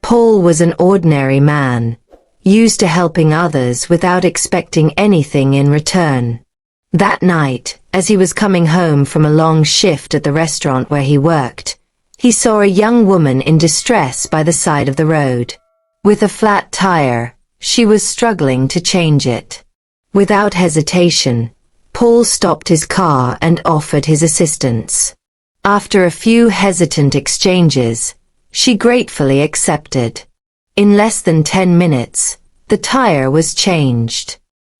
Paul was an ordinary man, used to helping others without expecting anything in return. That night, as he was coming home from a long shift at the restaurant where he worked, he saw a young woman in distress by the side of the road. With a flat tire, she was struggling to change it. Without hesitation, Paul stopped his car and offered his assistance. After a few hesitant exchanges, she gratefully accepted. In less than 10 minutes, the tire was changed.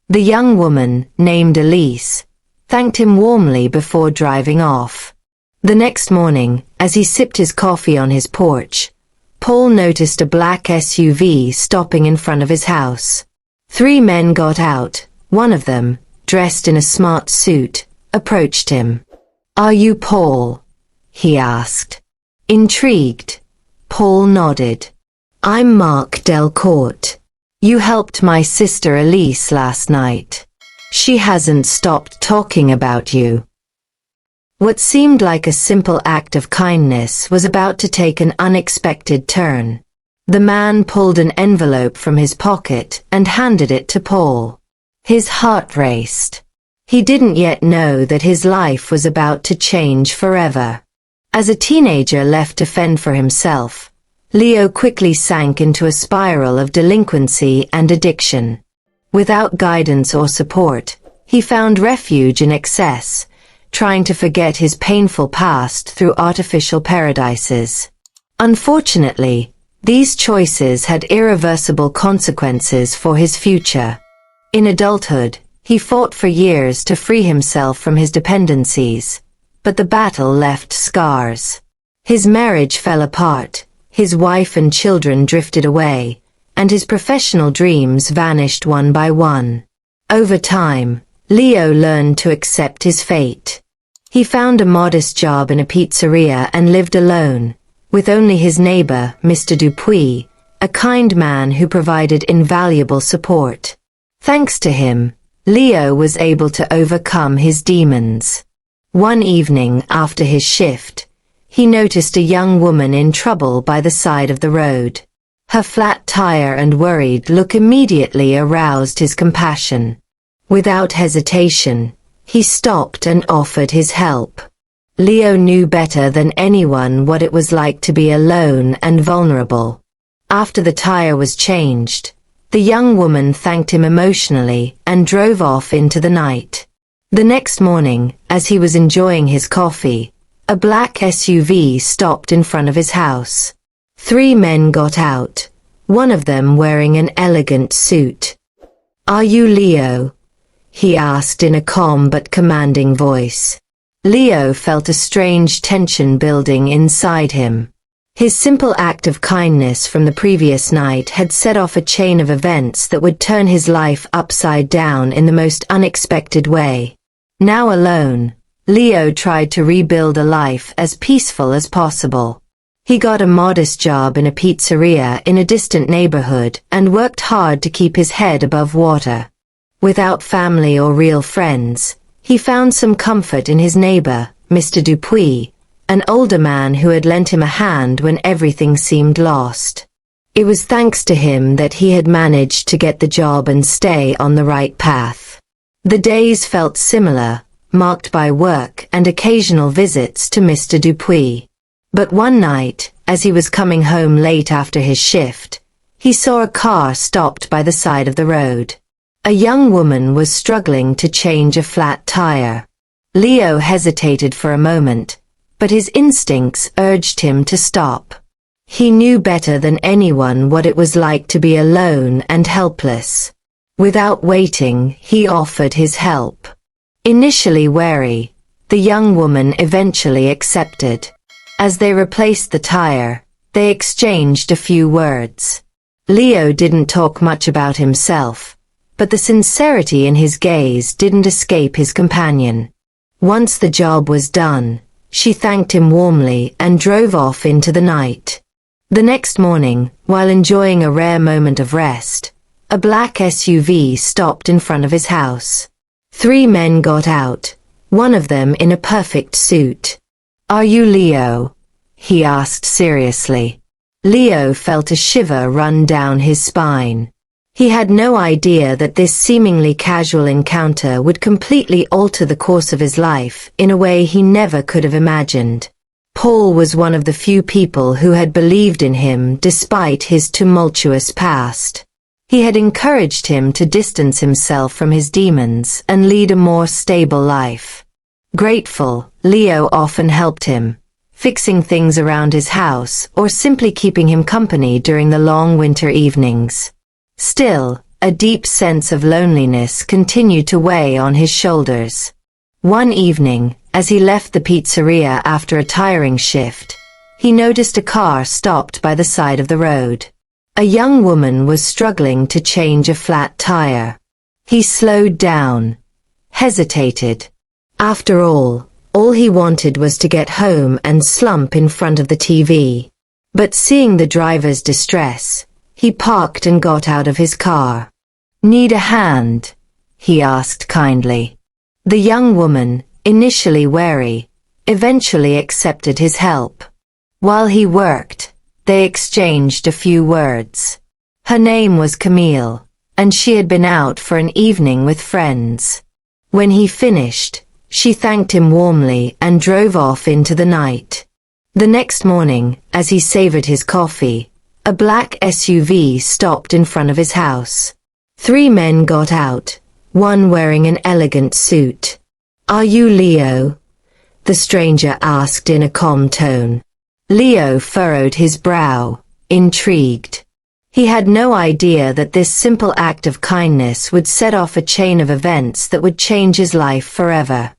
The young woman, named Elise, thanked him warmly before driving off. The next morning, as he sipped his coffee on his porch, Paul noticed a black SUV stopping in front of his house. 3 men got out. One of them, dressed in a smart suit, approached him. "Are you Paul?" he asked. Intrigued, Paul nodded. "I'm Mark Delcourt. You helped my sister Elise last night. She hasn't stopped talking about you." What seemed like a simple act of kindness was about to take an unexpected turn. The man pulled an envelope from his pocket and handed it to Paul. His heart raced. He didn't yet know that his life was about to change forever. As a teenager left to fend for himself, Leo quickly sank into a spiral of delinquency and addiction. Without guidance or support, he found refuge in excess, trying to forget his painful past through artificial paradises. Unfortunately, these choices had irreversible consequences for his future. In adulthood, he fought for years to free himself from his dependencies, but the battle left scars. His marriage fell apart, his wife and children drifted away, and his professional dreams vanished one by one. Over time, Leo learned to accept his fate. He found a modest job in a pizzeria and lived alone, with only his neighbor, Mr. Dupuis, a kind man who provided invaluable support. Thanks to him, Leo was able to overcome his demons. One evening after his shift, he noticed a young woman in trouble by the side of the road. Her flat tire and worried look immediately aroused his compassion. Without hesitation, he stopped and offered his help. Leo knew better than anyone what it was like to be alone and vulnerable. After the tire was changed, the young woman thanked him emotionally and drove off into the night. The next morning, as he was enjoying his coffee, a black SUV stopped in front of his house. 3 men got out, one of them wearing an elegant suit. "Are you Leo?" he asked in a calm but commanding voice. Leo felt a strange tension building inside him. His simple act of kindness from the previous night had set off a chain of events that would turn his life upside down in the most unexpected way. Now alone, Leo tried to rebuild a life as peaceful as possible. He got a modest job in a pizzeria in a distant neighborhood and worked hard to keep his head above water. Without family or real friends, he found some comfort in his neighbor, Mr. Dupuis, an older man who had lent him a hand when everything seemed lost. It was thanks to him that he had managed to get the job and stay on the right path. The days felt similar, marked by work and occasional visits to Mr. Dupuis. But one night, as he was coming home late after his shift, he saw a car stopped by the side of the road. A young woman was struggling to change a flat tire. Leo hesitated for a moment, but his instincts urged him to stop. He knew better than anyone what it was like to be alone and helpless. Without waiting, he offered his help. Initially wary, the young woman eventually accepted. As they replaced the tire, they exchanged a few words. Leo didn't talk much about himself, but the sincerity in his gaze didn't escape his companion. Once the job was done, she thanked him warmly and drove off into the night. The next morning, while enjoying a rare moment of rest, a black SUV stopped in front of his house. 3 men got out, one of them in a perfect suit. "Are you Leo?" he asked seriously. Leo felt a shiver run down his spine. He had no idea that this seemingly casual encounter would completely alter the course of his life in a way he never could have imagined. Paul was one of the few people who had believed in him despite his tumultuous past. He had encouraged him to distance himself from his demons and lead a more stable life. Grateful, Leo often helped him, fixing things around his house or simply keeping him company during the long winter evenings. Still, a deep sense of loneliness continued to weigh on his shoulders. One evening, as he left the pizzeria after a tiring shift, he noticed a car stopped by the side of the road. A young woman was struggling to change a flat tire. He slowed down, hesitated. After all he wanted was to get home and slump in front of the TV. But seeing the driver's distress, he parked and got out of his car. "Need a hand?" he asked kindly. The young woman, initially wary, eventually accepted his help. While he worked, they exchanged a few words. Her name was Camille, and she had been out for an evening with friends. When he finished, she thanked him warmly and drove off into the night. The next morning, as he savored his coffee, a black SUV stopped in front of his house. 3 men got out, one wearing an elegant suit. "Are you Leo?" the stranger asked in a calm tone. Leo furrowed his brow, intrigued. He had no idea that this simple act of kindness would set off a chain of events that would change his life forever.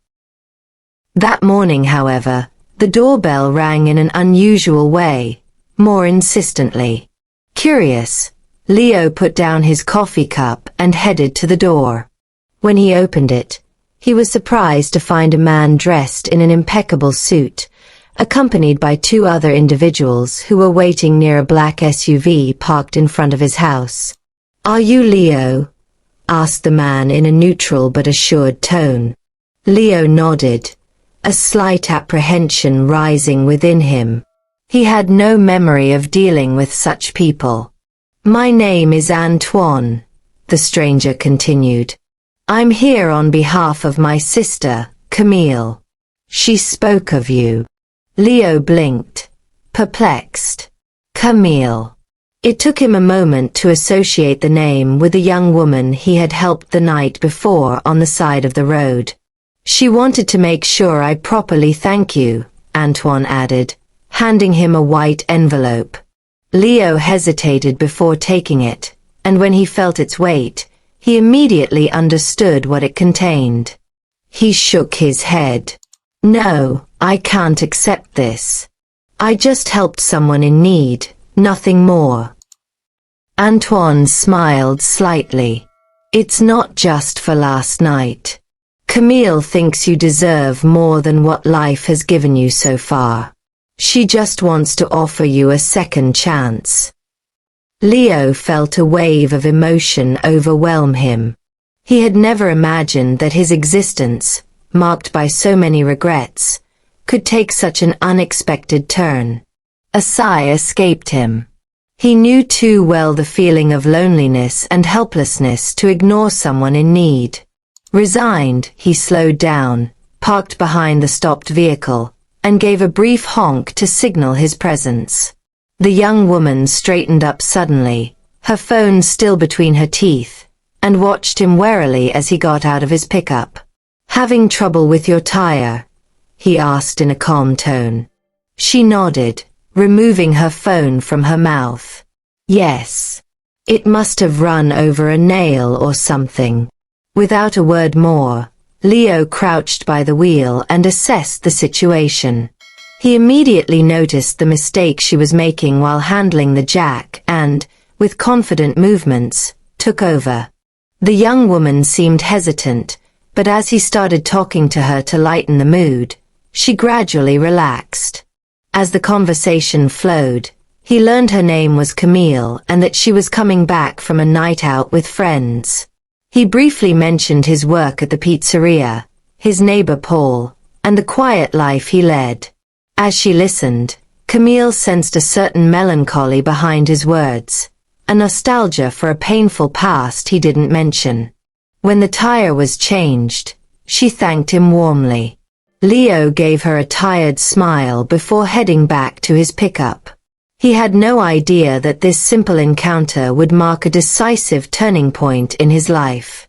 That morning, however, the doorbell rang in an unusual way, more insistently. Curious, Leo put down his coffee cup and headed to the door. When he opened it, he was surprised to find a man dressed in an impeccable suit, accompanied by 2 other individuals who were waiting near a black SUV parked in front of his house. "Are you Leo?" asked the man in a neutral but assured tone. Leo nodded, a slight apprehension rising within him. He had no memory of dealing with such people. "My name is Antoine," the stranger continued. "I'm here on behalf of my sister, Camille. She spoke of you." Leo blinked, perplexed. Camille. It took him a moment to associate the name with the young woman he had helped the night before on the side of the road. "She wanted to make sure I properly thank you," Antoine added, handing him a white envelope. Leo hesitated before taking it, and when he felt its weight, he immediately understood what it contained. He shook his head. "No, I can't accept this. I just helped someone in need, nothing more." Antoine smiled slightly. "It's not just for last night. Camille thinks you deserve more than what life has given you so far. She just wants to offer you a second chance." Leo felt a wave of emotion overwhelm him. He had never imagined that his existence, marked by so many regrets, could take such an unexpected turn. A sigh escaped him. He knew too well the feeling of loneliness and helplessness to ignore someone in need. Resigned, he slowed down, parked behind the stopped vehicle, and gave a brief honk to signal his presence. The young woman straightened up suddenly, her phone still between her teeth, and watched him warily as he got out of his pickup. "Having trouble with your tire?" he asked in a calm tone. She nodded, removing her phone from her mouth. "Yes. It must have run over a nail or something." Without a word more, Leo crouched by the wheel and assessed the situation. He immediately noticed the mistake she was making while handling the jack and, with confident movements, took over. The young woman seemed hesitant, but as he started talking to her to lighten the mood, she gradually relaxed. As the conversation flowed, he learned her name was Camille and that she was coming back from a night out with friends. He briefly mentioned his work at the pizzeria, his neighbor Paul, and the quiet life he led. As she listened, Camille sensed a certain melancholy behind his words, a nostalgia for a painful past he didn't mention. When the tire was changed, she thanked him warmly. Leo gave her a tired smile before heading back to his pickup. He had no idea that this simple encounter would mark a decisive turning point in his life.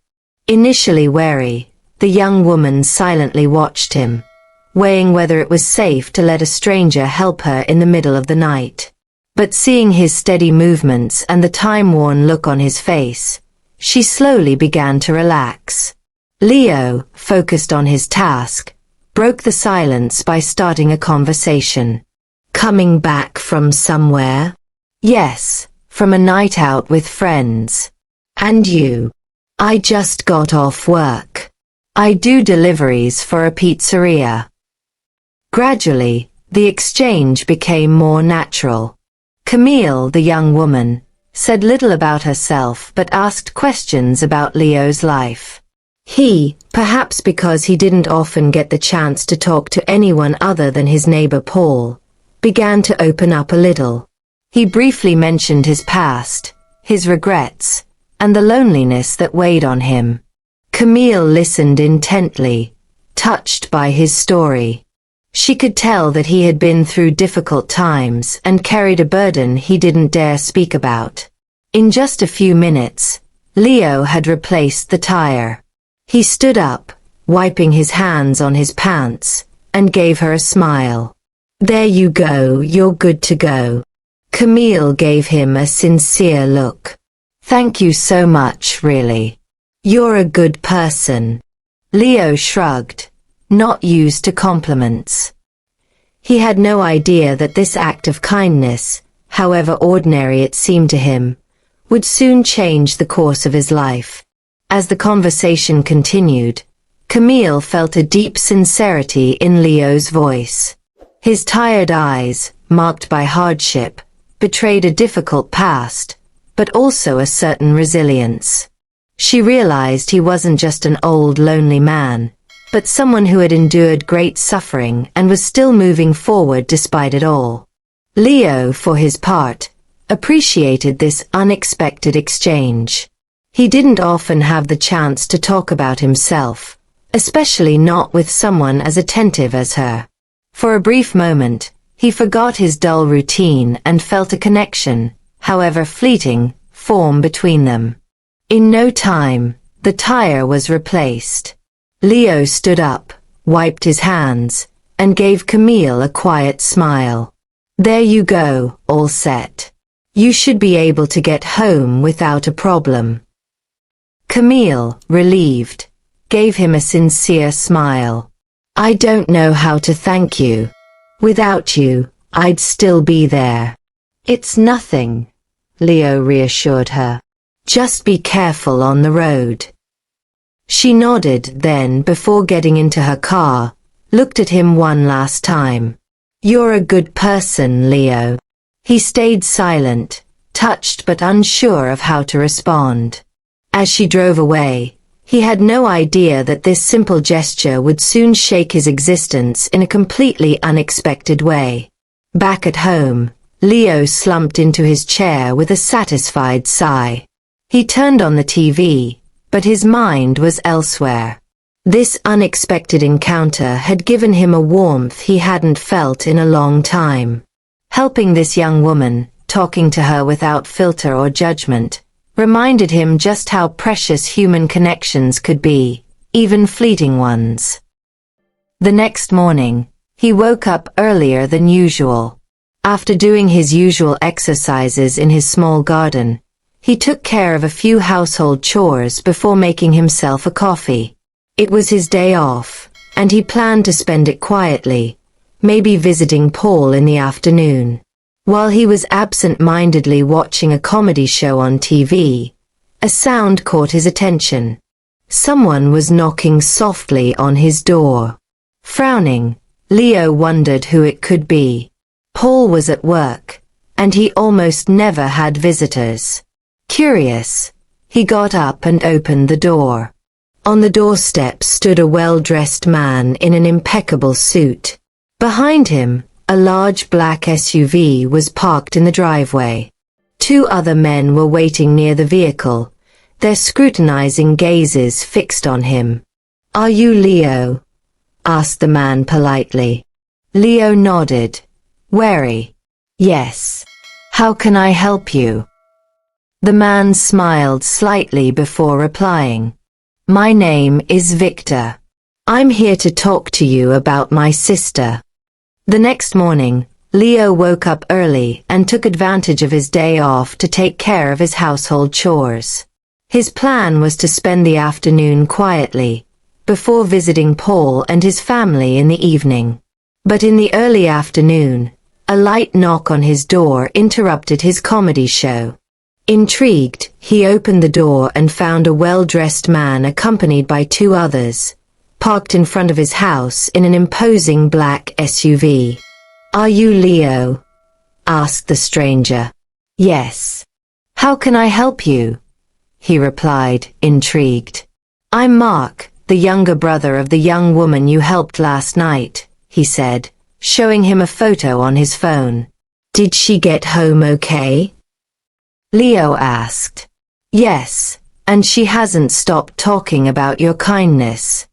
Initially wary, the young woman silently watched him, weighing whether it was safe to let a stranger help her in the middle of the night. But seeing his steady movements and the time-worn look on his face, she slowly began to relax. Leo, focused on his task, broke the silence by starting a conversation. Coming back from somewhere? Yes, from a night out with friends. And you? I just got off work. I do deliveries for a pizzeria. Gradually, the exchange became more natural. Camille, the young woman, said little about herself but asked questions about Leo's life. He, perhaps because he didn't often get the chance to talk to anyone other than his neighbor Paul, began to open up a little. He briefly mentioned his past, his regrets, and the loneliness that weighed on him. Camille listened intently, touched by his story. She could tell that he had been through difficult times and carried a burden he didn't dare speak about. In just a few minutes, Leo had replaced the tire. He stood up, wiping his hands on his pants, and gave her a smile. There you go, you're good to go. Camille gave him a sincere look. Thank you so much, really. You're a good person. Leo shrugged, not used to compliments. He had no idea that this act of kindness, however ordinary it seemed to him, would soon change the course of his life. As the conversation continued, Camille felt a deep sincerity in Leo's voice. His tired eyes, marked by hardship, betrayed a difficult past, but also a certain resilience. She realized he wasn't just an old, lonely man, but someone who had endured great suffering and was still moving forward despite it all. Leo, for his part, appreciated this unexpected exchange. He didn't often have the chance to talk about himself, especially not with someone as attentive as her. For a brief moment, he forgot his dull routine and felt a connection, however fleeting, form between them. In no time, the tire was replaced. Leo stood up, wiped his hands, and gave Camille a quiet smile. There you go, all set. You should be able to get home without a problem. Camille, relieved, gave him a sincere smile. I don't know how to thank you. Without you, I'd still be there. It's nothing, Leo reassured her. Just be careful on the road. She nodded then, before getting into her car, looked at him one last time. You're a good person, Leo. He stayed silent, touched but unsure of how to respond. As she drove away, he had no idea that this simple gesture would soon shake his existence in a completely unexpected way. Back at home, Leo slumped into his chair with a satisfied sigh. He turned on the TV, but his mind was elsewhere. This unexpected encounter had given him a warmth he hadn't felt in a long time. Helping this young woman, talking to her without filter or judgment, reminded him just how precious human connections could be, even fleeting ones. The next morning, he woke up earlier than usual. After doing his usual exercises in his small garden, he took care of a few household chores before making himself a coffee. It was his day off, and he planned to spend it quietly, maybe visiting Paul in the afternoon. While he was absent-mindedly watching a comedy show on TV, a sound caught his attention. Someone was knocking softly on his door. Frowning, Leo wondered who it could be. Paul was at work, and he almost never had visitors. Curious, he got up and opened the door. On the doorstep stood a well-dressed man in an impeccable suit. Behind him, A large black SUV was parked in the driveway. 2 other men were waiting near the vehicle, their scrutinizing gazes fixed on him. "Are you Leo?" asked the man politely. Leo nodded, wary. "Yes. How can I help you?" The man smiled slightly before replying. "My name is Victor. I'm here to talk to you about my sister." The next morning, Leo woke up early and took advantage of his day off to take care of his household chores. His plan was to spend the afternoon quietly, before visiting Paul and his family in the evening. But in the early afternoon, a light knock on his door interrupted his comedy show. Intrigued, he opened the door and found a well-dressed man accompanied by 2 others, parked in front of his house in an imposing black SUV. "Are you Leo?" asked the stranger. "Yes. How can I help you?" he replied, intrigued. "I'm Mark, the younger brother of the young woman you helped last night," he said, showing him a photo on his phone. "Did she get home okay?" Leo asked. "Yes, and she hasn't stopped talking about your kindness.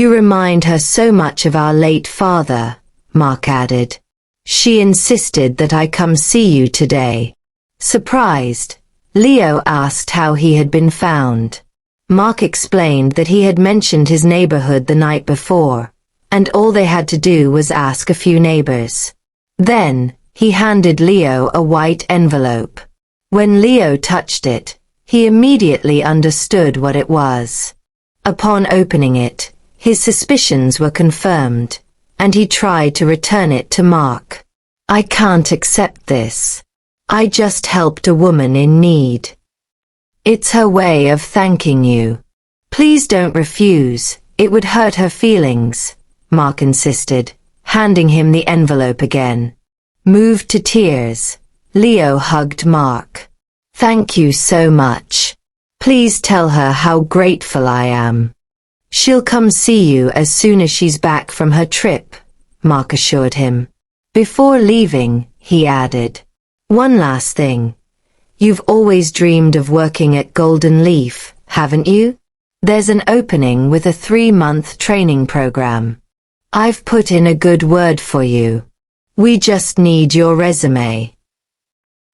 You remind her so much of our late father," Mark added. "She insisted that I come see you today." Surprised, Leo asked how he had been found. Mark explained that he had mentioned his neighborhood the night before, and all they had to do was ask a few neighbors. Then, he handed Leo a white envelope. When Leo touched it, he immediately understood what it was. Upon opening it, his suspicions were confirmed, and he tried to return it to Mark. "I can't accept this. I just helped a woman in need. It's her way of thanking you. Please don't refuse, it would hurt her feelings," Mark insisted, handing him the envelope again. Moved to tears, Leo hugged Mark. "Thank you so much. Please tell her how grateful I am. She'll come see you as soon as she's back from her trip," Mark assured him. Before leaving, he added, "One last thing. You've always dreamed of working at Golden Leaf, haven't you? There's an opening with a 3-month training program. I've put in a good word for you. We just need your resume."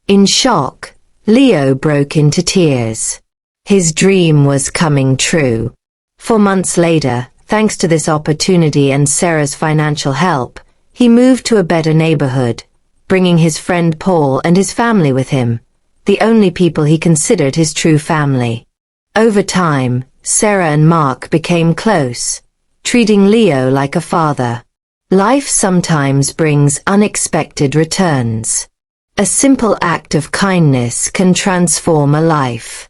In shock, Leo broke into tears. His dream was coming true. 4 months later, thanks to this opportunity and Sarah's financial help, he moved to a better neighborhood, bringing his friend Paul and his family with him, the only people he considered his true family. Over time, Sarah and Mark became close, treating Leo like a father. Life sometimes brings unexpected returns. A simple act of kindness can transform a life.